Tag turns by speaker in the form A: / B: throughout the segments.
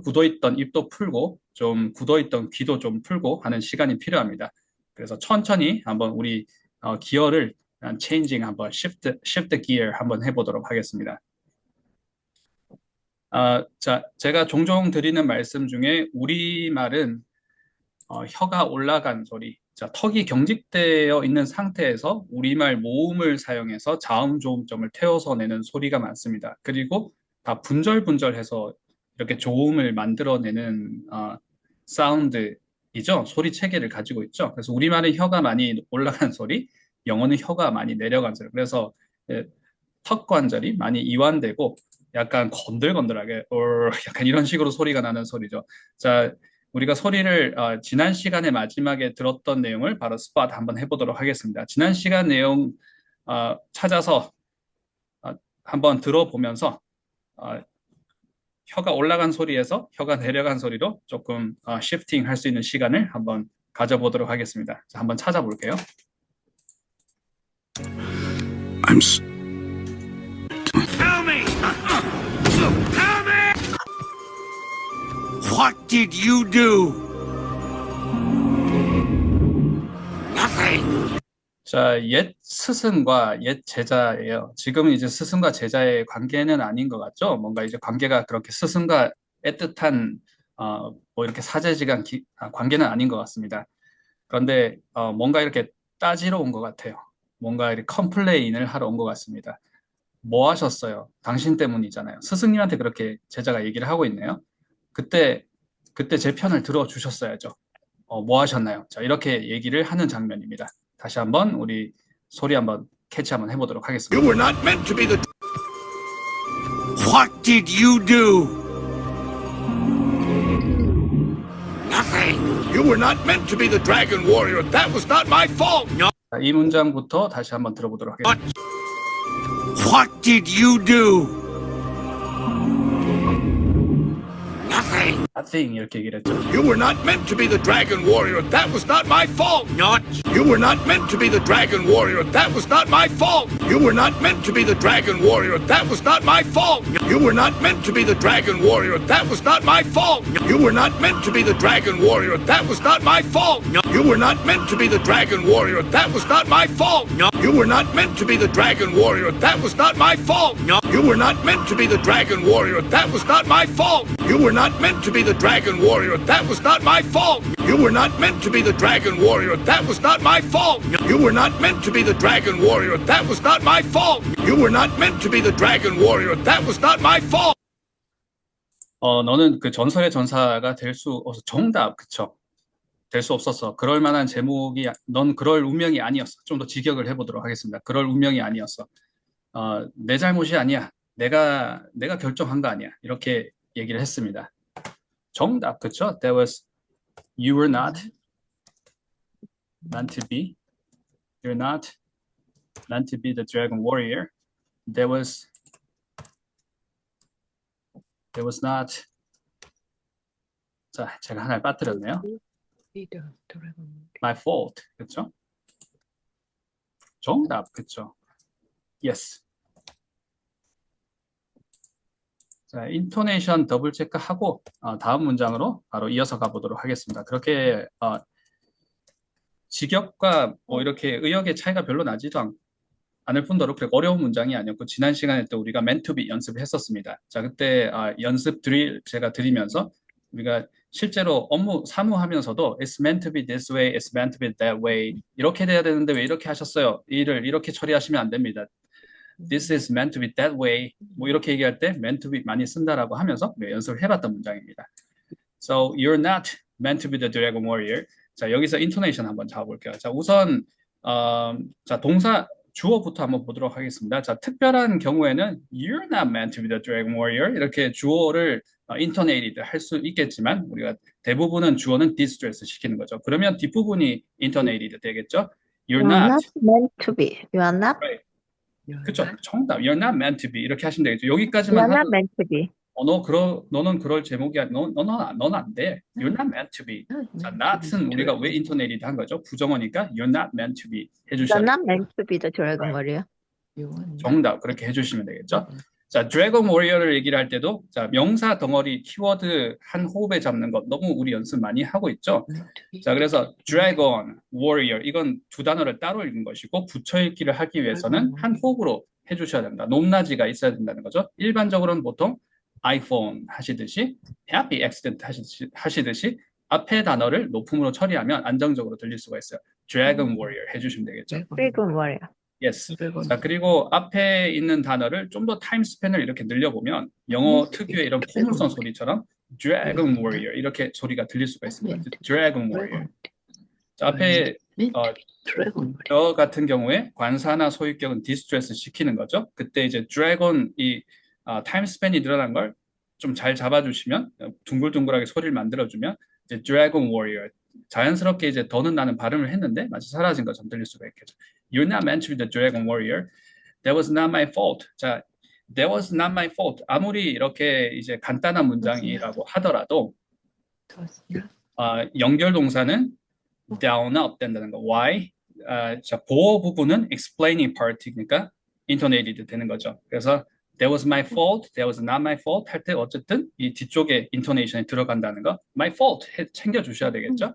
A: 굳어있던 입도 풀고 좀 굳어있던 귀도 좀 풀고 하는 시간이 필요합니다. 그래서 천천히 한번 우리 기어를 changing 한번 shift gear 한번 해보도록 하겠습니다. 자, 제가 종종 드리는 말씀 중에 우리말은 혀가 올라간 소리, 자, 턱이 경직되어 있는 상태에서 우리말 모음을 사용해서 자음, 조음점을 태워서 내는 소리가 많습니다. 그리고 다 분절분절해서 이렇게 조음을 만들어내는 사운드이죠. 소리 체계를 가지고 있죠. 그래서 우리말은 혀가 많이 올라간 소리, 영어는 혀가 많이 내려간 소리. 그래서 턱 관절이 많이 이완되고 약간 건들건들하게 약간 이런 식으로 소리가 나는 소리죠. 자, 우리가 소리를 지난 시간의 마지막에 들었던 내용을 바로 스팟 한번 해보도록 하겠습니다. 지난 시간 내용 찾아서 한번 들어보면서 혀가 올라간 소리에서 혀가 내려간 소리로 조금 시프팅 할 수 있는 시간을 한번 가져보도록 하겠습니다. 자, 한번 찾아볼게요.
B: Tell me! Tell me! What did you do? Nothing.
A: 자, 옛 스승과 옛 제자예요. 지금은 이제 스승과 제자의 관계는 아닌 것 같죠? 뭔가 이제 관계가 그렇게 스승과 애틋한 뭐 이렇게 사제지간 관계는 아닌 것 같습니다. 그런데 뭔가 이렇게 따지러 온 것 같아요. 뭔가 이렇게 컴플레인을 하러 온 것 같습니다. 뭐 하셨어요? 당신 때문이잖아요. 스승님한테 그렇게 제자가 얘기를 하고 있네요. 그때 제 편을 들어주셨어야죠. 뭐 하셨나요? 자, 이렇게 얘기를 하는 장면입니다. 다시 한번 우리 소리 한번 캐치 한번 해보도록 하겠습니다.
B: You were not meant to be the... What did you do? Nothing. You were not meant to be the Dragon Warrior. That was not my fault. No.
A: 자, 이 문장부터 다시 한번 들어보도록 하겠습니다.
B: What did you do? Nothing.
A: Nothing 이렇게 얘기를 했죠.
B: You were not meant to be the Dragon Warrior. That was not my fault. Not. You were not meant to be the Dragon Warrior. That was not my fault. You were not meant to be the Dragon Warrior. That was not my fault. You were not meant to be the Dragon Warrior. That was not my fault. You were not meant to be the Dragon Warrior. That was not my fault. You were not meant to be the Dragon Warrior. That was not my fault. You were not meant to be the Dragon Warrior. That was not my fault. You were not meant to be the Dragon Warrior. That was not my fault. You were not meant to be the Dragon Warrior. That was not my fault. You were not meant to be the Dragon Warrior. That was not my fault. You were not meant to be the Dragon Warrior. That was not my fault. You were not meant to be the Dragon Warrior. That was not my fault.
A: 너는 그 전설의 전사가 될 수 없어. 정답, 그쵸? 될 수 없었어. 그럴 만한 제목이, 넌 그럴 운명이 아니었어. 좀 더 직역을 해보도록 하겠습니다. 그럴 운명이 아니었어. 내 잘못이 아니야. 내가 결정한 거 아니야. 이렇게 얘기를 했습니다. 정답, 그쵸? You were not meant to be. You're not meant to be the Dragon Warrior. There was not. 자, 제가 하나를 빠뜨렸네요. My fault, 그쵸? 정답, 그쵸? Yes. 자, 인토네이션 더블 체크하고 다음 문장으로 바로 이어서 가보도록 하겠습니다. 그렇게 직역과 뭐 이렇게 의역의 차이가 별로 나지도 않을 뿐더러 그렇게 어려운 문장이 아니었고 지난 시간에 또 우리가 meant to be 연습을 했었습니다. 자, 그때 연습 드릴 제가 드리면서 우리가 실제로 업무 사무하면서도 it's meant to be this way, it's meant to be that way 이렇게 돼야 되는데 왜 이렇게 하셨어요? 이 일을 이렇게 처리하시면 안 됩니다. This is meant to be that way. 뭐 이렇게 얘기할 때 meant to be 많이 쓴다라고 하면서 연습을 해봤던 문장입니다. So you're not meant to be the Dragon Warrior. 자, 여기서 intonation 한번 잡아볼게요. 자, 우선 자, 동사 주어부터 한번 보도록 하겠습니다. 자, 특별한 경우에는 you're not meant to be the Dragon Warrior 이렇게 주어를 intonated 할 수 있겠지만 우리가 대부분은 주어는 distress 시키는 거죠. 그러면 뒷부분이 intonated 되겠죠? You're not
C: meant to be. You are not.
A: Right. 그렇죠. 정답. You're not meant to be 이렇게 하시면 되겠죠.
C: You
A: 여기까지만
C: are not
A: 하면
C: meant to be.
A: 너는 그럴 제목이 아니, 넌 안 돼. You're not meant to be. 자, not은 우리가 왜 intonated 한 거죠? 부정어니까 you're not meant to be
C: You
A: 해주셔야
C: are
A: 돼요.
C: not meant to be the Dragon Warrior.
A: 정답. 그렇게 해주시면 되겠죠. 자, 드래곤 워리어를 얘기를 할 때도 자, 명사 덩어리 키워드 한 호흡에 잡는 것 너무 우리 연습 많이 하고 있죠. 자, 그래서 드래곤, 워리어 이건 두 단어를 따로 읽은 것이고 붙여 읽기를 하기 위해서는 한 호흡으로 해주셔야 된다. 높낮이가 있어야 된다는 거죠. 일반적으로는 보통 아이폰 하시듯이 happy accident 하시듯이 앞에 단어를 높음으로 처리하면 안정적으로 들릴 수가 있어요. 드래곤 워리어 해주시면 되겠죠.
C: 드래곤 워리어.
A: Yes. 자, 그리고 앞에 있는 단어를 좀 더 타임 스팬을 이렇게 늘려보면 영어 특유의 이런 포물선 소리처럼 Dragon Warrior 이렇게 소리가 들릴 수가 있습니다. Dragon Warrior. 자, 앞에 저 같은 경우에 관사나 소유격은 디스트레스 시키는 거죠. 그때 이제 Dragon 이 타임 스팬이 늘어난 걸 좀 잘 잡아주시면 둥글둥글하게 소리를 만들어주면 이제 Dragon Warrior 자연스럽게 이제 더는 나는 발음을 했는데 마치 사라진 것처럼 들릴 수가 있겠죠. You're not meant to be the Dragon Warrior. That was not my fault. 자, that was not my fault. 아무리 이렇게 이제 간단한 문장이라고 하더라도 연결 동사는 down up 된다는 거. Why? 자, 보어 부분은 explaining part이니까 intonated 되는 거죠. 그래서 that was my fault, that was not my fault 할 때 어쨌든 이 뒤쪽에 intonation이 들어간다는 거. my fault 챙겨 주셔야 되겠죠.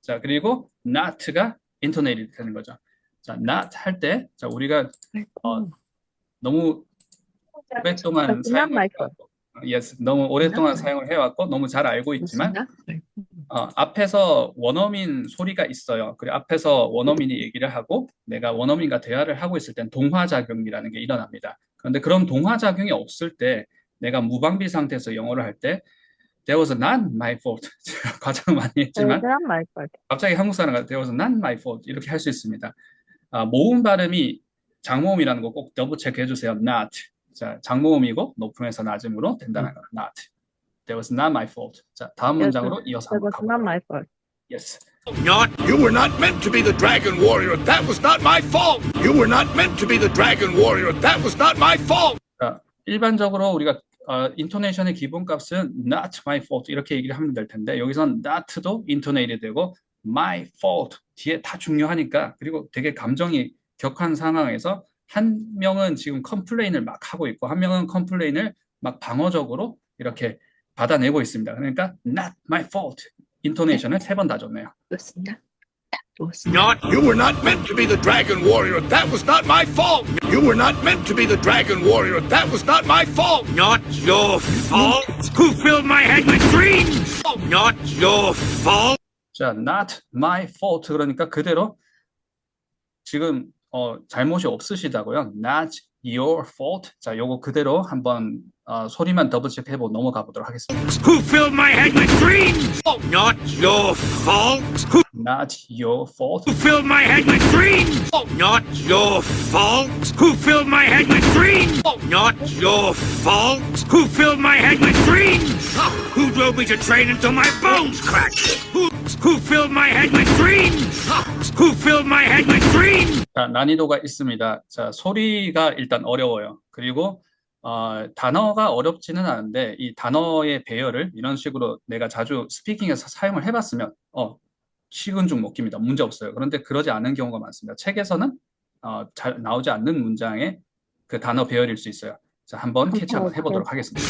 A: 자, 그리고 not가 intonated 되는 거죠. 자, not 할 때, 자, 우리가 너무 오랫동안 사용을 해왔고, yes, 너무 오랫동안 사용을 해왔고, 너무 잘 알고 있지만, 앞에서 원어민 소리가 있어요. 그리고 앞에서 원어민이 얘기를 하고, 내가 원어민과 대화를 하고 있을 땐 동화작용이라는 게 일어납니다. 그런데 그런 동화작용이 없을 때, 내가 무방비 상태에서 영어를 할 때, That was not my fault. 제가 과장을 많이 했지만, 갑자기 한국 사람과 That was not my fault. 이렇게 할 수 있습니다. 모음 발음이 장모음이라는 거 꼭 더블 체크 해주세요. Not. 자, 장모음이고 높음에서 낮음으로 된다는 거. Not. That was not my fault. 자, 다음 문장으로 이어서 한번 가볼까요? Yes.
B: Not. You were not meant to be the Dragon Warrior. That was not my fault. You were not meant to be the Dragon Warrior. That was not my fault.
A: 자, 일반적으로 우리가 인토네이션의 기본값은 not my fault 이렇게 얘기를 하면 될 텐데 여기선 not도 intonated 되고 my fault 뒤에 다 중요하니까 그리고 되게 감정이 격한 상황에서 한 명은 지금 컴플레인을 막 하고 있고 한 명은 컴플레인을 막 방어적으로 이렇게 받아내고 있습니다. 그러니까 not my fault 인토네이션을 세 번 다 줬네요.
B: Not. You were not meant to be the Dragon Warrior. That was not my fault. You were not meant to be the Dragon Warrior. That was not my fault. Not your fault. Who filled my head with dreams? Not your fault.
A: 자, not my fault 그러니까 그대로 지금 잘못이 없으시다고요. Not your fault. 자, 요거 그대로 한번 소리만 더블 체크해보고 넘어가 보도록 하겠습니다.
B: Who filled my head with dreams? Not your fault.
A: Not your fault.
B: Who filled my head with dreams? Not your fault. Who filled my head with dreams? Not your fault. Who filled my head with dreams? Who drove me to train until my bones cracked? Who filled my head with dreams? Who filled my head with dreams?
A: 자, 난이도가 있습니다. 자, 소리가 일단 어려워요. 그리고 단어가 어렵지는 않은데 이 단어의 배열을 이런 식으로 내가 자주 스피킹에서 사용을 해봤으면 식은 죽 먹기입니다. 문제 없어요. 그런데 그러지 않은 경우가 많습니다. 책에서는 잘 나오지 않는 문장의 그 단어 배열일 수 있어요. 자, 한번 캐치 한번 해보도록 하겠습니다.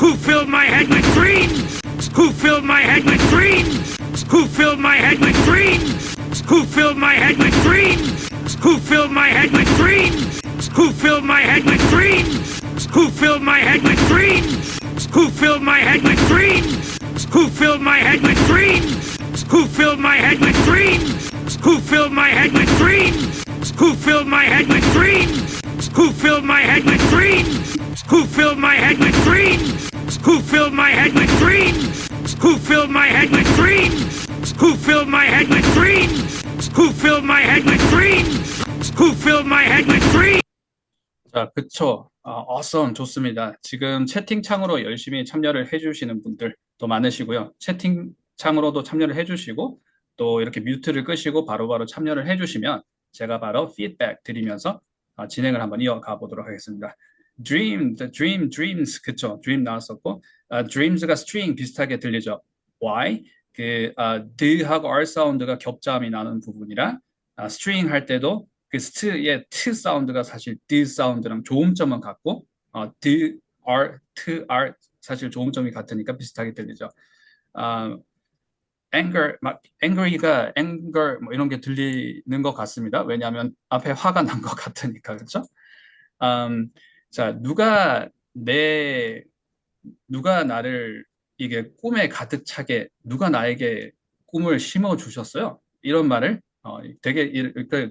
B: Who filled my head with dreams? Who filled my head with dreams? Who filled my head with dreams? Who filled my head with dreams? Who filled my head with dreams? Who filled my head with dreams? Who filled my head with dreams? Who filled my head with dreams? Who filled my head with dreams? Who filled my head with dreams? Who filled my head with dreams? Who filled my head with dreams? Who filled my head with dreams? Who filled my head with dreams? Who filled my head with dreams? Who filled my head with dreams? Who filled my head with dreams? Who filled my head with dreams? Who filled my head with dreams?
A: 자, 그쵸. awesome. 좋습니다. 지금 채팅창으로 열심히 참여를 해주시는 분들도 많으시고요. 채팅창으로도 참여를 해주시고 또 이렇게 뮤트를 끄시고 바로바로 참여를 해주시면 제가 바로 피드백 드리면서 진행을 한번 이어가 보도록 하겠습니다. dreams. 그쵸. dream 나왔었고 dreams가 string 비슷하게 들리죠. why? 드하고 r 사운드가 겹자음이 나는 부분이라 string 할 때도 그 st의 t 사운드가 사실 d 사운드랑 조음점은 같고 the, are, to, are 사실 조음점이 같으니까 비슷하게 들리죠. anger, 막 angry가 anger 뭐 이런 게 들리는 것 같습니다. 왜냐하면 앞에 화가 난 것 같으니까 그렇죠? 자, 누가 나를 이게 꿈에 가득 차게 누가 나에게 꿈을 심어 주셨어요? 이런 말을 되게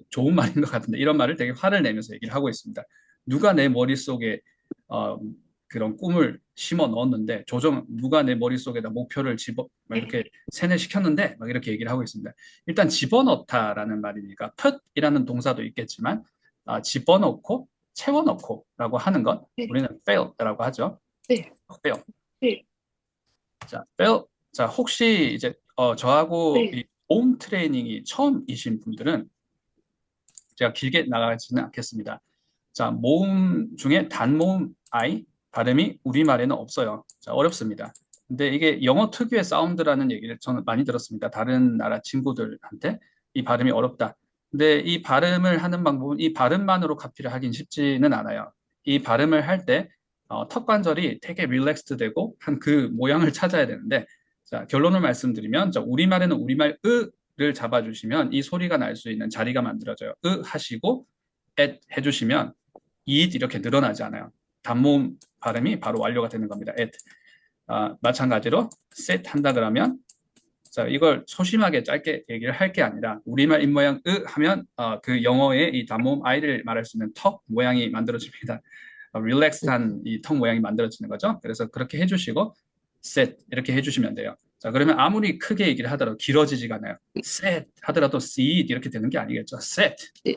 A: 좋은 말인 것 같은데 이런 말을 되게 화를 내면서 얘기를 하고 있습니다. 누가 내 머릿속에 어, 그런 꿈을 심어 넣었는데 누가 내 머릿속에다 목표를 막 이렇게 세뇌시켰는데 막 이렇게 얘기를 하고 있습니다. 일단 집어넣다라는 말이니까 put이라는 동사도 있겠지만 집어넣고 채워넣고라고 하는 건
D: 네.
A: 우리는 fail라고 하죠.
D: 네.
A: fail.
D: 네.
A: 자, fail. 자, 혹시 이제 저하고
D: 네.
A: 이 모음 트레이닝이 처음이신 분들은 제가 길게 나가지는 않겠습니다. 자, 모음 중에 단모음 I 발음이 우리말에는 없어요. 자, 어렵습니다. 근데 이게 영어 특유의 사운드라는 얘기를 저는 많이 들었습니다. 다른 나라 친구들한테 이 발음이 어렵다. 근데 이 발음을 하는 방법은 이 발음만으로 카피를 하긴 쉽지는 않아요. 이 발음을 할 때 턱 관절이 되게 릴렉스드 되고 한 그 모양을 찾아야 되는데 자, 결론을 말씀드리면 자, 우리말에는 우리말 를 잡아주시면 이 소리가 날 수 있는 자리가 만들어져요. 하시고 at 해주시면 it 이렇게 늘어나지 않아요. 단모음 발음이 바로 완료가 되는 겁니다. at. 마찬가지로 set 한다 그러면 자, 이걸 소심하게 짧게 얘기를 할 게 아니라 우리말 입모양 하면 그 영어의 이 단모음 I를 말할 수 있는 턱 모양이 만들어집니다. 릴렉스한 이 턱 모양이 만들어지는 거죠. 그래서 그렇게 해주시고 set 이렇게 해주시면 돼요. 자, 그러면 아무리 크게 얘기를 하더라도 길어지지가 않아요. set 하더라도 see 이렇게 되는 게 아니겠죠. set.
D: 네.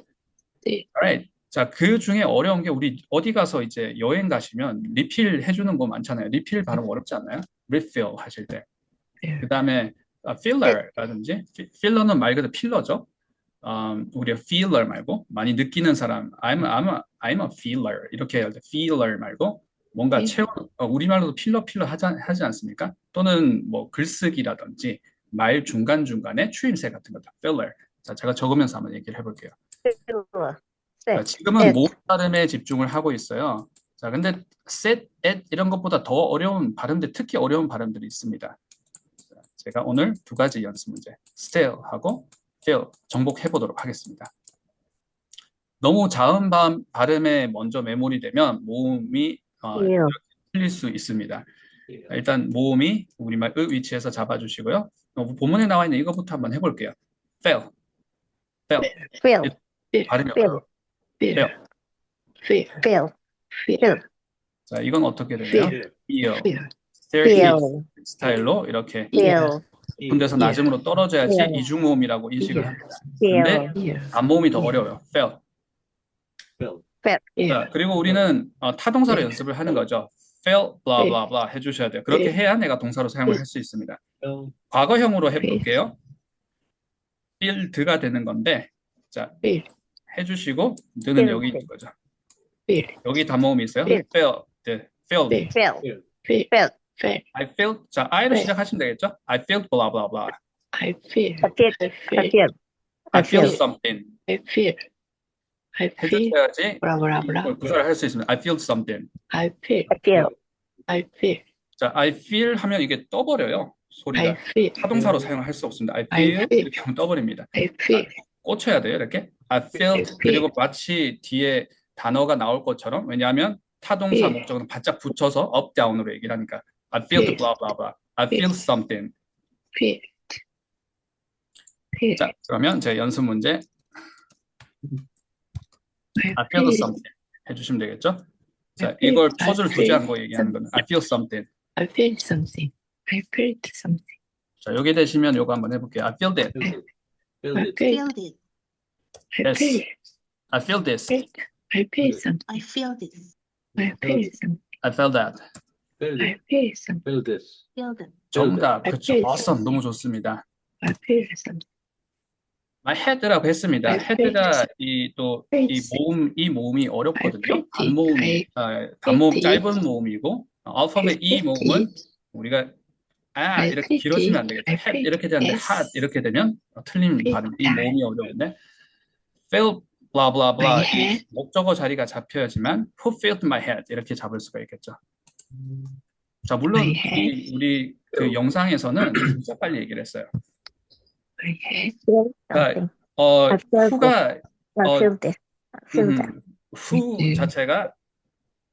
D: 네.
A: Alright. 자, 그 중에 어려운 게 우리 어디 가서 이제 여행 가시면 리필 해주는 거 많잖아요. 리필 발음 어렵지 않나요? refill 하실 때.
D: 네.
A: 그 다음에 filler라든지 filler는 말 그대로 필러죠. 우리가 feeler 말고 많이 느끼는 사람 I'm a feeler 이렇게 해야 돼. feeler 말고 뭔가
D: 네.
A: 우리말로도 필러 하지 않습니까? 또는 뭐 글쓰기라든지 말 중간중간에 추임새 같은 거 다 filler. 자, 제가 적으면서 한번 얘기를 해볼게요. 자, 지금은
C: set.
A: 모음 발음에 집중을 하고 있어요. 자, 근데 set, at 이런 것보다 더 어려운 발음들, 특히 어려운 발음들이 있습니다. 자, 제가 오늘 두 가지 연습 문제, stale하고 fail 정복해 보도록 하겠습니다. 너무 자음 발음에 먼저 메모리 되면 모음이
C: fail.
A: 틀릴 수 있습니다. 일단 모음이 우리말 위치에서 잡아주시고요. 본문에 나와 있는 이거부터 한번 해볼게요. fail,
C: fail.
A: 발음이
C: fail.
A: 어려워요.
D: fear. fear.
C: fail.
D: fear.
A: 자, 이건 어떻게 되나요?
D: fear.
A: feel,
D: fear.
C: fail.
A: 스타일로 이렇게
C: fail.
A: 높은 데서 낮음으로 떨어져야지
C: Yeah.
A: 이중모음이라고 인식을 합니다.
C: fail.
A: 근데
D: fear.
A: 단모음이 더 어려워요. fail.
D: fear.
A: 자, 그리고 우리는 타동사로 연습을 하는 거죠. fail, blah, blah, blah 해주셔야 돼요. 그렇게 해야 내가 동사로 사용을 할 수 있습니다. 과거형으로 해볼게요. field가 되는 건데 자,
D: fail.
A: 해주시고 드는
C: Field.
A: 여기 있는 거죠.
D: fail.
A: 여기 단모음이 있어요.
D: Field.
A: failed,
D: fail.
C: fail.
D: fail. fail.
A: I felt, 자, I로
D: 네.
A: 시작하시면 되겠죠? I felt blah, blah, blah.
D: I feel.
C: I feel.
D: I
C: I
D: feel.
C: feel.
A: I
C: I
A: feel
C: feel.
A: something.
D: I feel. I feel.
A: 해주셔야지
D: blah blah blah.
A: 구사를 할 수 있습니다. I feel something.
D: I feel.
C: I feel.
D: I feel.
A: 자, I feel 하면 이게 떠버려요.
D: I
A: 소리가.
D: feel.
A: 타동사로 사용할 수 없습니다. I
D: I
A: feel
D: feel.
A: 이렇게 하면 떠버립니다.
D: I feel.
A: 꽂혀야 돼요, 이렇게. I felt
D: feel.
A: 그리고 마치 뒤에 단어가 나올 것처럼 왜냐하면 타동사
D: feel.
A: 목적은 바짝 붙여서 up, down으로 얘기를 하니까 I feel
D: feel.
A: blah, blah, blah. I feel something.
D: feel. feel.
A: 자, 그러면 제 연습 문제
D: I
A: I feel
D: feel.
A: something 해주시면 되겠죠? 자,
D: I feel-
A: 이걸
D: I
A: 퍼즐 두지
D: feel
A: 않고 얘기하는 거는 I feel something.
D: I feel something. I feel something.
A: 자, 여기 되시면 요거 한번 해볼게요. I feel that.
D: I feel.
C: it.
D: I
A: Yes.
D: feel.
A: I feel this.
D: I feel something.
C: I feel this.
D: I feel something.
A: I felt that.
D: I feel something.
C: Feel them.
A: 정답.
D: I
A: 그쵸.
D: feel
A: awesome. 너무 좋습니다.
D: I feel something.
A: My head라고 했습니다.
D: I feel
A: head가 이 모음이 어렵거든요. 단모음
D: it.
A: 짧은 모음이고 알파벳 E 모음은 우리가
D: I
A: 이렇게
D: feel
A: 길어지면 안
D: it.
A: 되겠죠.
D: I
A: head
D: feel
A: 이렇게 되는데
D: it.
A: hot 이렇게 되면 틀린
D: feel
A: 발음. 이
D: it.
A: 모음이 어려운데 feel blah blah
D: My
A: blah 이
D: head.
A: 목적어 자리가 잡혀야지만 who filled my head 이렇게 잡을 수가 있겠죠. 자, 물론
D: My head.
A: 우리 그 영상에서는 진짜 빨리 얘기를 했어요.
D: My head.
C: Feel
A: 그러니까
C: something. I feel
A: who가
C: this. I feel this. I feel that.
A: who 자체가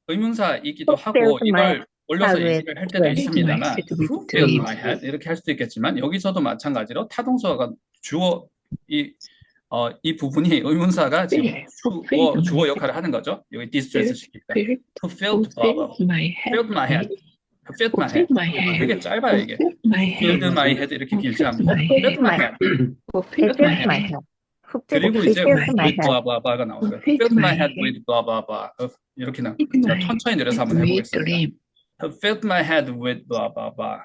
A: 의문사이기도
C: Who
A: 하고
C: filled my
A: 이걸 올려서
C: head
A: 얘기를 할 때도
C: with
A: 있습니다만
D: dreams?
A: who filled my head 이렇게 할 수도 있겠지만 여기서도 마찬가지로 타동사가 이 부분이 의문사가 지금 주어 역할을 하는 거죠. 여기 distress 시키니까
D: Filled.
A: who
D: Who
A: filled blah blah
D: filled my head?
A: filled my head who filled my
D: Who
A: head
D: filled my head?
A: 되게 짧아요 이게
D: Who filled my
A: filled
D: head?
A: my head 이렇게 길지 않고
D: my
A: filled my head
D: Who
C: He
D: filled
C: filled
D: my
C: my
D: head?
C: head. Who
A: 그리고
C: filled, he
A: 이제
C: filled my
A: with
C: head.
A: blah blah blah가 나오는 거예요.
D: Who filled
A: filled my
D: my
A: head
D: head?
A: with blah blah blah 이렇게 나
D: Filled my
A: 천천히 내려서 한번
D: head with
A: 해보겠습니다.
D: dream.
A: who filled my head with blah blah blah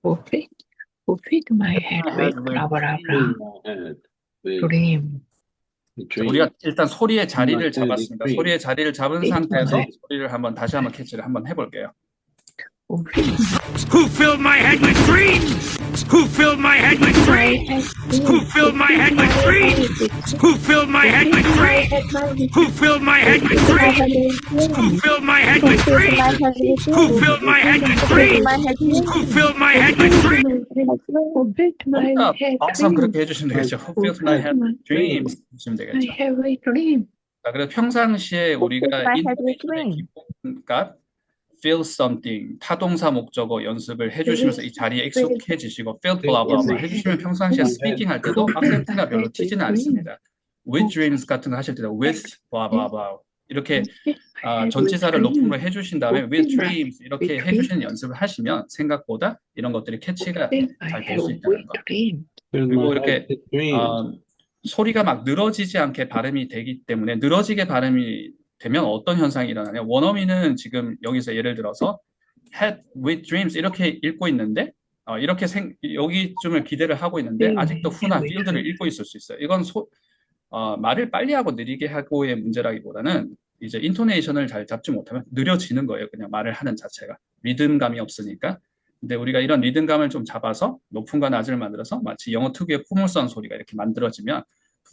D: Who filled my head with blah blah blah. Dream.
A: 자, 우리가 일단 소리의 자리를 잡았습니다. 소리의 자리를 잡은 상태에서 소리를 한번 다시 한번 캐치를 한번 해볼게요.
B: Who filled my head with dreams? Who filled my head with dreams? Who filled my head with dreams? Who filled my head with dreams? Who filled my head with dreams? Who filled my head with dreams? Who filled my head with dreams? Who filled my head with dreams?
D: Who filled my head?
A: 막상 그렇게 해주시면 되겠죠. Who filled my head with dreams 해주시면
D: My
A: 되겠죠.
D: head with dream.
A: 자, 그래서 평상시에 우리가
C: my head with
A: 인터넷의 기본값 feel something 타동사 목적어 연습을 해주시면서 이 자리에 익숙해지시고 feel blah blah blah 해주시면 평상시에 스피킹 할 때도 악센트가 별로 튀지는 않습니다. with dreams 같은 거 하실 때도 with blah blah blah 이렇게 전치사를 높음으로 해주신 다음에 with dreams 이렇게 해주시는 연습을 하시면 생각보다 이런 것들이 캐치가 잘 될 수 있다는 거. 그리고 이렇게 소리가 막 늘어지지 않게 발음이 되기 때문에 늘어지게 발음이 되면 어떤 현상이 일어나냐? 원어민은 지금 여기서 예를 들어서 had with dreams 이렇게 읽고 있는데 이렇게 여기쯤을 기대를 하고 있는데 아직도 who나 field를 읽고 있을 수 있어요. 이건 말을 빨리 하고 느리게 하고의 문제라기보다는 이제 인토네이션을 잘 잡지 못하면 느려지는 거예요. 그냥 말을 하는 자체가 리듬감이 없으니까. 근데 우리가 이런 리듬감을 좀 잡아서 높음과 낮을 만들어서 마치 영어 특유의 포물선 소리가 이렇게 만들어지면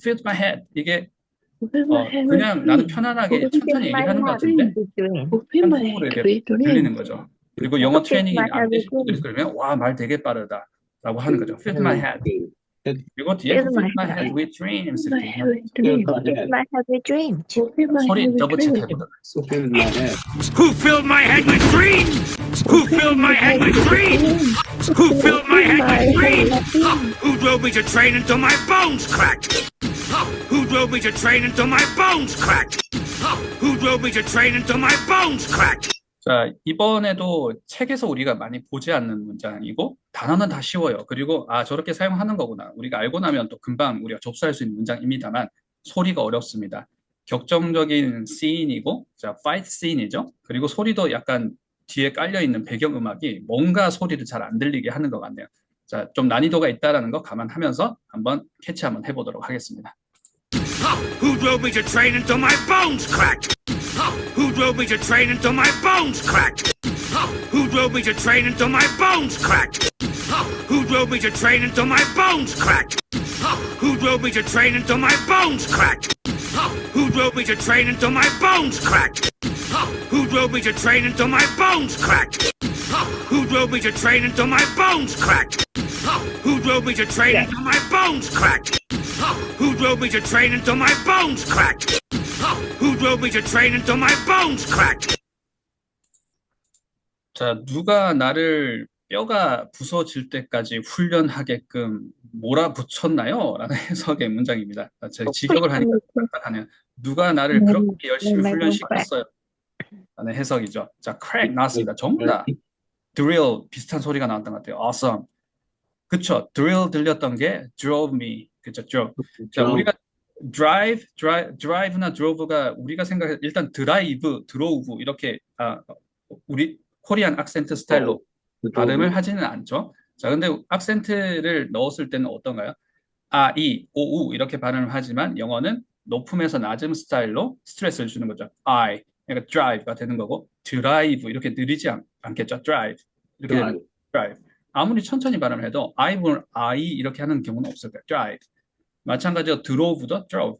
A: filled my head 이게 그냥 나는 편안하게 천천히 얘기하는 것 같은데 한국어로 이렇게 들리는 거죠. 그리고 영어 트레이닝이 안 되신 분들이 들으면 와, 말 되게 빠르다 라고 하는 거죠. Filled my head. 그리고 뒤에 filled my head with dreams 이렇게
C: Filled my head with dreams.
A: 소리 더블 체크 해보도록 하겠습니다.
B: Who filled my head with dreams? Who filled my head with dreams? Who filled my head with dreams? Who drove me to train until my bones cracked? Who drove me to train until my bones cracked? Who drove me to train until my bones cracked?
A: 자, 이번에도 책에서 우리가 많이 보지 않는 문장이고 단어는 다 쉬워요. 그리고 저렇게 사용하는 거구나. 우리가 알고 나면 또 금방 우리가 접수할 수 있는 문장입니다만 소리가 어렵습니다. 격정적인 씬이고 파이트 씬이죠. 그리고 소리도 약간 뒤에 깔려있는 배경음악이 뭔가 소리를 잘 안 들리게 하는 것 같네요. 자, 좀 난이도가 있다라는 거 감안하면서 한번 캐치 한번 해보도록 하겠습니다.
B: Who drove me to train until my bones cracked? Who drove me to train until my bones cracked? Who drove me to train until my bones cracked? Who drove me to train until my bones cracked? Who drove me to train until my bones cracked? Who drove me to train until my bones cracked? Who drove me to train until my bones cracked? Who drove me to train until my bones cracked? Who drove me to train until my bones cracked? Who drove me to train until my bones cracked? Who drove me to train until my bones cracked?
A: 자, 누가 나를 뼈가 부서질 때까지 훈련하게끔 몰아붙였나요? 라는 해석의 문장입니다. 제가 직역을 하니까 딱딱하네요. 누가 나를 그렇게 열심히 훈련시켰어요? 라는 해석이죠. 자, crack 나왔습니다. 전부 다 drill 비슷한 소리가 나왔던 것 같아요. awesome. 그쵸. drill 들렸던 게 drove me. 그쵸. drove. 자, 우리가 drive나 drove가 우리가 생각해 일단 드라이브, 드로우브 이렇게 우리 코리안 악센트 스타일로 발음을 하지는 않죠. 자, 근데 악센트를 넣었을 때는 어떤가요? 이, 오, 우 이렇게 발음을 하지만 영어는 높음에서 낮음 스타일로 스트레스를 주는 거죠. 그러니까 drive가 되는 거고 드라이브 이렇게 느리지 않겠죠. drive 이렇게 되는 drive. 아무리 천천히 발음을 해도 I 이렇게 하는 경우는 없을 거예요. drive. 마찬가지로 drove도 drove.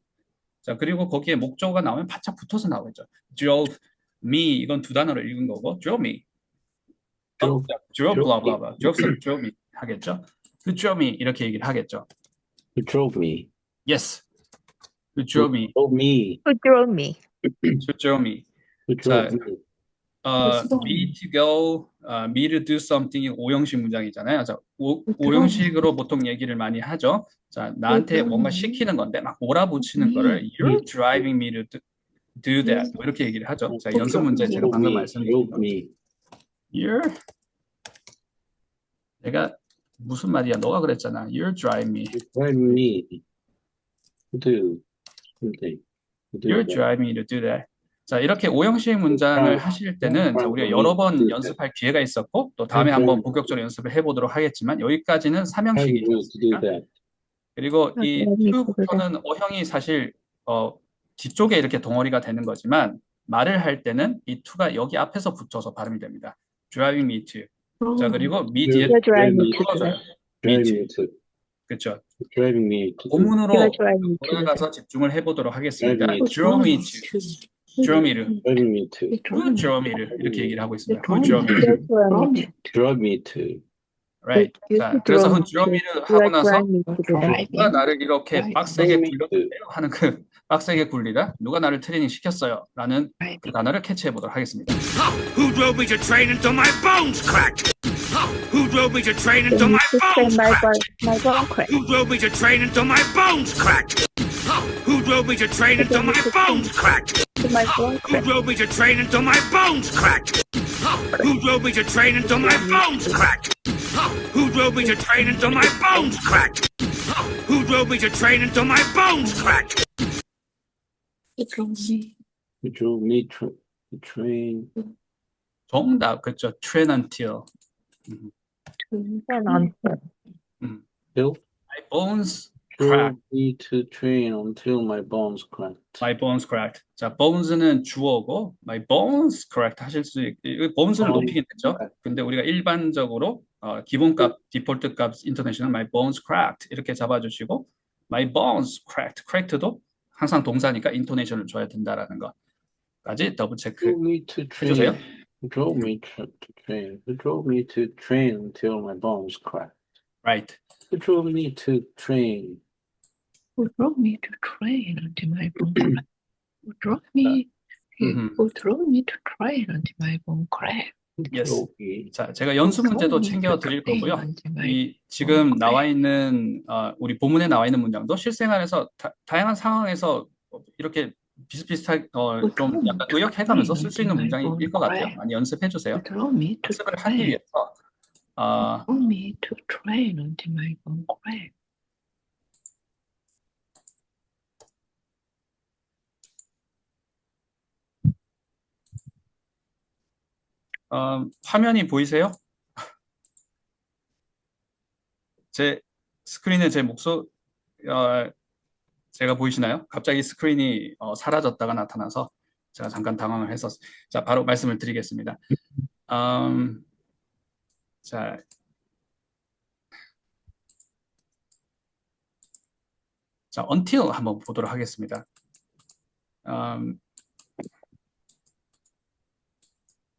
A: 자, 그리고 거기에 목적어가 나오면 바짝 붙어서 나오겠죠. drove me 이건 두 단어를 읽은 거고 drove me,
E: drove,
A: drove blah blah
E: me.
A: blah, drove me 하겠죠. who drove me 이렇게 얘기를 하겠죠.
E: Who drove me?
A: yes, who drove me,
E: Drove me.
C: Who drove me?
A: who drove me.
E: Who drove me?
A: me to go, me to do something이 오형식 문장이잖아요. 자, 오형식으로 보통 얘기를 많이 하죠. 자, 나한테 뭔가 시키는 건데 막 몰아붙이는 거를 you're driving me to do that 뭐 이렇게 얘기를 하죠. 자, 연습 문제 제가 방금 말씀드린 거.
E: me.
A: You're 내가 무슨 말이야? 너가 그랬잖아. You're driving me.
E: Drive me to do something. To do
A: You're
E: that.
A: driving me to do that. 자, 이렇게 오형식 문장을 하실 때는 자, 우리가 여러 번 연습할 기회가 있었고 또 다음에 한번 본격적으로 연습을 해보도록 하겠지만 여기까지는
E: Drive me to do
A: 삼형식이었습니다.
E: that.
A: 그리고 이
C: Drive me to do
A: to부터는 어형이 사실 뒤쪽에 이렇게 덩어리가 되는 거지만 말을 할 때는 이 to가 여기 앞에서 붙어서 발음이 됩니다. Driving me to. 자, 그리고 me 뒤에
C: You're driving me to do
A: 풀어줘요.
C: that.
A: me
E: Drive
A: to.
E: me to.
A: 그렇죠.
E: Driving me to.
A: 본문으로
C: You're driving me to do that.
A: 돌아가서 집중을 해보도록 하겠습니다.
E: Driving me
A: Drove me to. drove me to.
E: Driving me to.
A: Who drove me to. 이렇게 얘기를 하고 있습니다. Who drove me to.
C: You're driving me to.
E: Drive me to.
A: Right. 자, 그래서 who drove me to 하고
C: You're
A: 나서
C: driving me to do that.
A: 누가 나를 이렇게 빡세게
E: Driving me
A: 굴려
E: to.
A: 하는 그 빡세게 굴리다 누가 나를 트레이닝 시켰어요 라는 그 단어를 캐치해 보도록 하겠습니다.
B: Who drove me to train until my bones cracked? Who drove me to train until my
C: To train
B: bones
C: my
B: cracked?
C: bone crack.
B: Who drove me to train until my bones cracked? Who drove me to train until my bones cracked?
C: To my bone
B: Who
C: crack.
B: drove me to train until my bones cracked? Who drove me to train until my bones cracked? Who drove me to train until my bones cracked? Who drove me to train until my bones cracked?
E: Who drove me to train?
A: 정답 그렇죠. train until
C: And on.
E: Till
A: my bones crack.
E: drove me to train until my bones cracked.
A: My bones cracked. 자, bones는 주어고 my bones cracked 하실 수 있고 bones를 높이긴 했죠. 근데 우리가 일반적으로 기본값 디폴트 값 인터내셔널 my bones cracked 이렇게 잡아주시고 my bones cracked cracked도 항상 동사니까 인토네이션을 줘야 된다라는 것까지 더블 체크
E: Drove me to
A: 해주세요.
E: train. Who drove me to train? Who drove me to train until my bones cracked?
A: Right.
E: Who drove me to train?
D: Who drove me to train until my bone crack? Who drove me?
A: Mhm.
D: Who drove me to train until my bone crack?
E: Who
A: Yes.
E: drove me?
A: 자, 제가 연수 문제도 챙겨 드릴 거고요. 이 지금 나와 있는 우리 본문에 나와 있는 문장도 실생활에서 다양한 상황에서 이렇게 비슷비슷하게 좀 약간 의역해가면서 쓸 수 있는 문장일 것 같아요. 많이 연습해 주세요.
D: Who drove me to
A: 연습을 하기
D: train?
A: 위해서
D: Drove me to train until my bone crack.
A: 화면이 보이세요? 제 스크린에 제 목소리 제가 보이시나요? 갑자기 스크린이 사라졌다가 나타나서 제가 잠깐 당황을 했었어요. 자, 바로 말씀을 드리겠습니다. 자, until 한번 보도록 하겠습니다.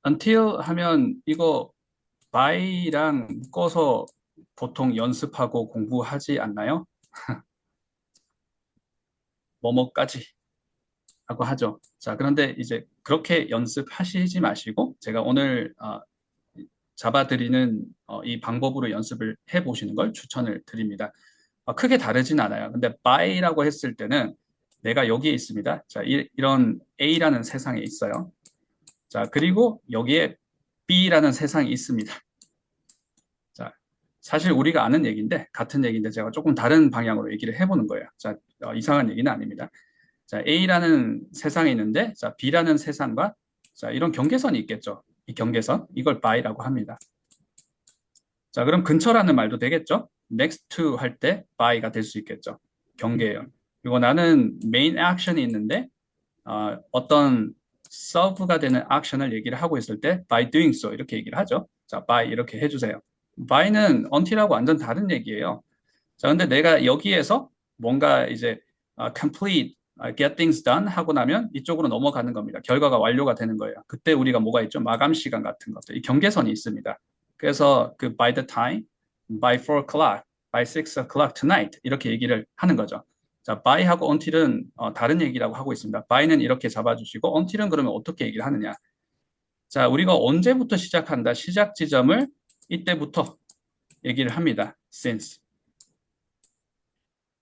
A: until 하면 이거 by랑 묶어서 보통 연습하고 공부하지 않나요? 뭐뭐까지 하고 하죠. 자, 그런데 이제 그렇게 연습하시지 마시고 제가 오늘 잡아드리는 이 방법으로 연습을 해보시는 걸 추천을 드립니다. 크게 다르진 않아요. 근데 by라고 했을 때는 내가 여기에 있습니다. 자, 이런 A라는 세상에 있어요. 자, 그리고 여기에 B라는 세상이 있습니다. 자, 사실 우리가 아는 얘기인데 같은 얘기인데 제가 조금 다른 방향으로 얘기를 해보는 거예요. 자, 이상한 얘기는 아닙니다. 자, A라는 세상이 있는데 자, B라는 세상과 자, 이런 경계선이 있겠죠. 이 경계선, 이걸 by라고 합니다. 자, 그럼 근처라는 말도 되겠죠. next to 할 때 by가 될 수 있겠죠. 경계예요. 그리고 나는 main action이 있는데 어떤 serve가 되는 action을 얘기를 하고 있을 때 by doing so 이렇게 얘기를 하죠. 자, by 이렇게 해주세요. by는 until하고 완전 다른 얘기예요. 자, 근데 내가 여기에서 뭔가 이제 complete get things done 하고 나면 이쪽으로 넘어가는 겁니다. 결과가 완료가 되는 거예요. 그때 우리가 뭐가 있죠? 마감 시간 같은 것들. 이 경계선이 있습니다. 그래서 그 by the time, by 4 o'clock, by 6 o'clock tonight 이렇게 얘기를 하는 거죠. 자, by하고 until은 다른 얘기라고 하고 있습니다. by는 이렇게 잡아주시고 until은 그러면 어떻게 얘기를 하느냐? 자, 우리가 언제부터 시작한다? 시작 지점을 이때부터 얘기를 합니다. since.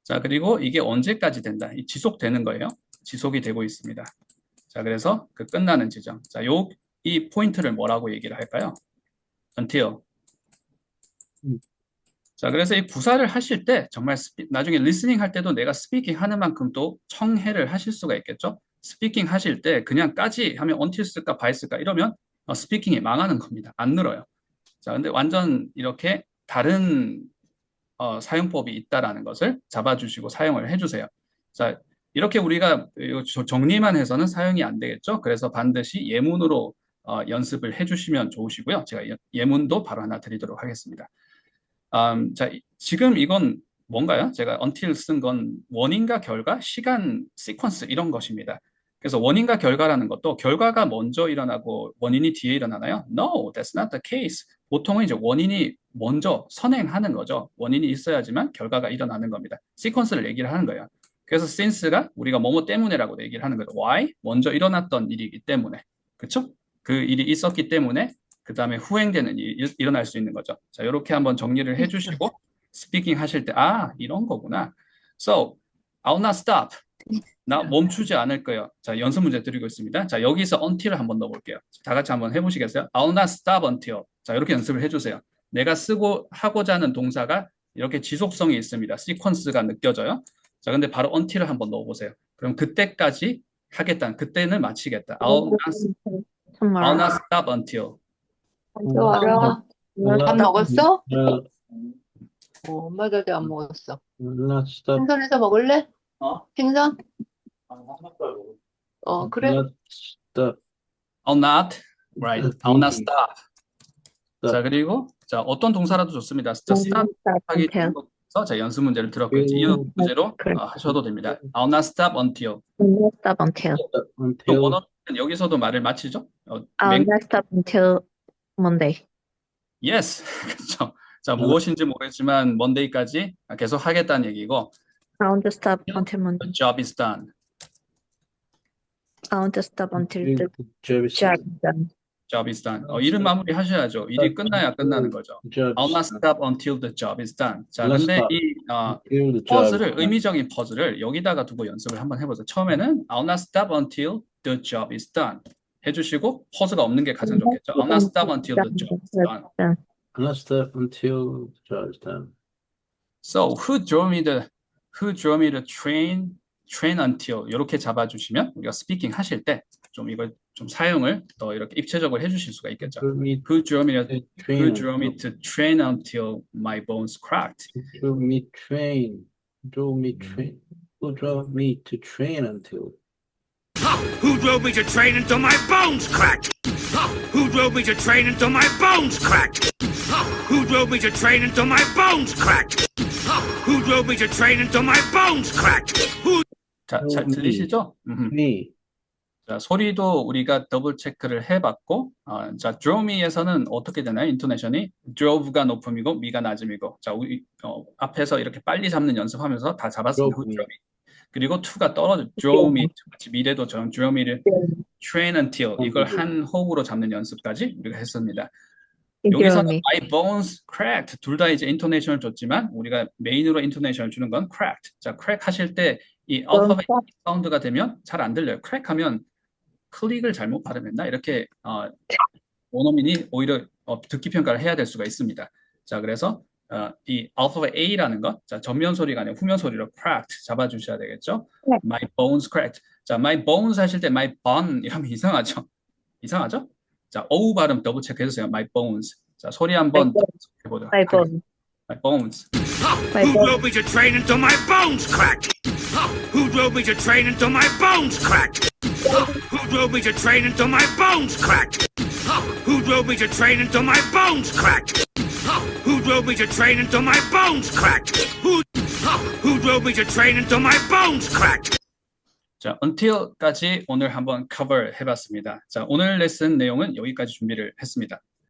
A: 자, 그리고 이게 언제까지 된다? 이 지속되는 거예요. 지속이 되고 있습니다. 자, 그래서 그 끝나는 지점. 자, 이 포인트를 뭐라고 얘기를 할까요? until. 자, 그래서 이 부사를 하실 때 정말 나중에 리스닝 할 때도 내가 스피킹 하는 만큼 또 청해를 하실 수가 있겠죠. 스피킹 하실 때 그냥 까지 하면 until 쓸까 by 쓸까 이러면 스피킹이 망하는 겁니다. 안 늘어요. 자, 근데 완전 이렇게 다른 사용법이 있다라는 것을 잡아주시고 사용을 해주세요. 자, 이렇게 우리가 정리만 해서는 사용이 안 되겠죠. 그래서 반드시 예문으로 연습을 해주시면 좋으시고요. 제가 예문도 바로 하나 드리도록 하겠습니다. 자, 지금 이건 뭔가요? 제가 until 쓴 건 원인과 결과, 시간, 시퀀스 이런 것입니다. 그래서 원인과 결과라는 것도 결과가 먼저 일어나고 원인이 뒤에 일어나나요? No, that's not the case. 보통은 이제 원인이 먼저 선행하는 거죠. 원인이 있어야지만 결과가 일어나는 겁니다. 시퀀스를 얘기를 하는 거예요. 그래서 since가 우리가 뭐뭐 때문에라고 얘기를 하는 거죠. Why? 먼저 일어났던 일이기 때문에. 그렇죠? 그 일이 있었기 때문에 그 다음에 후행되는 일이 일어날 수 있는 거죠. 자, 이렇게 한번 정리를 해주시고 스피킹 하실 때 이런 거구나. So, I'll not stop. 나 멈추지 않을 거예요. 자, 연습 문제 드리고 있습니다. 자, 여기서 until을 한번 넣어볼게요. 다 같이 한번 해보시겠어요? I'll not stop until. 자, 이렇게 연습을 해주세요. 내가 쓰고 하고자 하는 동사가 이렇게 지속성이 있습니다. 시퀀스가 느껴져요. 자, 근데 바로 until을 한번 넣어보세요. 그럼 그때까지 하겠다. 그때는 마치겠다. I'll not stop until.
D: 좋아.
E: 밥
D: 밥 먹었어?
E: Uh,
D: 엄마도 아직 안 먹었어.
E: not stop.
D: 생선에서 먹을래? 생선? 그래.
E: Not stop.
A: I'll not. Right. I'll not stop.
E: Stop.
A: 자, 그리고 자, 어떤 동사라도 좋습니다. 자, stop 하기 전에서 자, 연습 문제를 들었고요. 이 문제로 하셔도 됩니다. I'll not stop until.
C: Stop until.
A: 또
E: Until
A: 원어는 여기서도 말을 마치죠.
C: I'll not stop until Monday.
A: Yes. 그렇죠. 자, 무엇인지 모르겠지만 Monday까지 계속 하겠다는 얘기고
C: I won't stop until Monday.
A: the job is done.
C: I won't stop until the
E: job is
C: job is done.
A: job is done. 일은 마무리 하셔야죠. 일이 끝나야 끝나는 거죠. I'll not stop until the job is done. 자, 근데 이
E: until the job is
A: 퍼즐을
E: done.
A: 의미적인 퍼즐을 여기다가 두고 연습을 한번 해보세요. 처음에는 I'll not stop until the job is done 해주시고 퍼즐가 없는 게 가장 좋겠죠. I'll not stop until the job is done.
E: Not stop until the job is done.
A: So who drove me the train until 이렇게 잡아주시면 우리가 스피킹 하실 때 좀 이걸 좀 사용을 더 이렇게 입체적으로 해주실 수가 있겠죠. Who drove me to train until my bones cracked.
E: Drove me train. Who drove me to train until?
B: Who drove me to train until my bones cracked? Who drove me to train until my bones cracked? Who drove me to train until my bones cracked? Who drove me to train until my bones cracked? Who
A: 자, 잘 들리시죠?
E: Me.
A: 자, 소리도 우리가 더블 체크를 해봤고, 자, drove me에서는 어떻게 되나요? 인토네이션이 drove가 높음이고 me가 낮음이고, 자, 우리 앞에서 이렇게 빨리 잡는 연습하면서 다 잡았습니다.
E: drove me.
A: drove me. 그리고 to가 떨어져 drove me, 마치 미래도 저는 drove me를 train until 이걸 한 호흡으로 잡는 연습까지 우리가 했습니다. 여기서는 my bones cracked 둘 다 이제 인토네이션을 줬지만 우리가 메인으로 인토네이션을 주는 건 cracked. 자, crack 하실 때 이 알파벳 사운드가 되면 잘 안 들려요. crack 하면 클릭을 잘못 발음했나? 이렇게 원어민이 오히려 듣기 평가를 해야 될 수가 있습니다. 자, 그래서 이 알파벳 A라는 것, 자, 전면 소리가 아니라 후면 소리로 cracked 잡아주셔야 되겠죠. My bones cracked. 자, my bones 하실 때 my bone 이러면 이상하죠? 이상하죠? 자, O 발음 더블 체크 해주세요. My bones. 자, 소리 한번 해보도록
C: My
A: 하겠습니다.
C: bone.
A: My bones.
B: Who drove me to train until my bones cracked? Who drove me to train until my bones cracked? Who drove me to train until my bones cracked? Who drove me to train until my bones cracked? Who drove me to train until my bones cracked? Who drove me to train until my bones cracked?
A: 자, until까지 오늘 한번 cover 해봤습니다. 자, 오늘 레슨 내용은 여기까지 준비를 했습니다.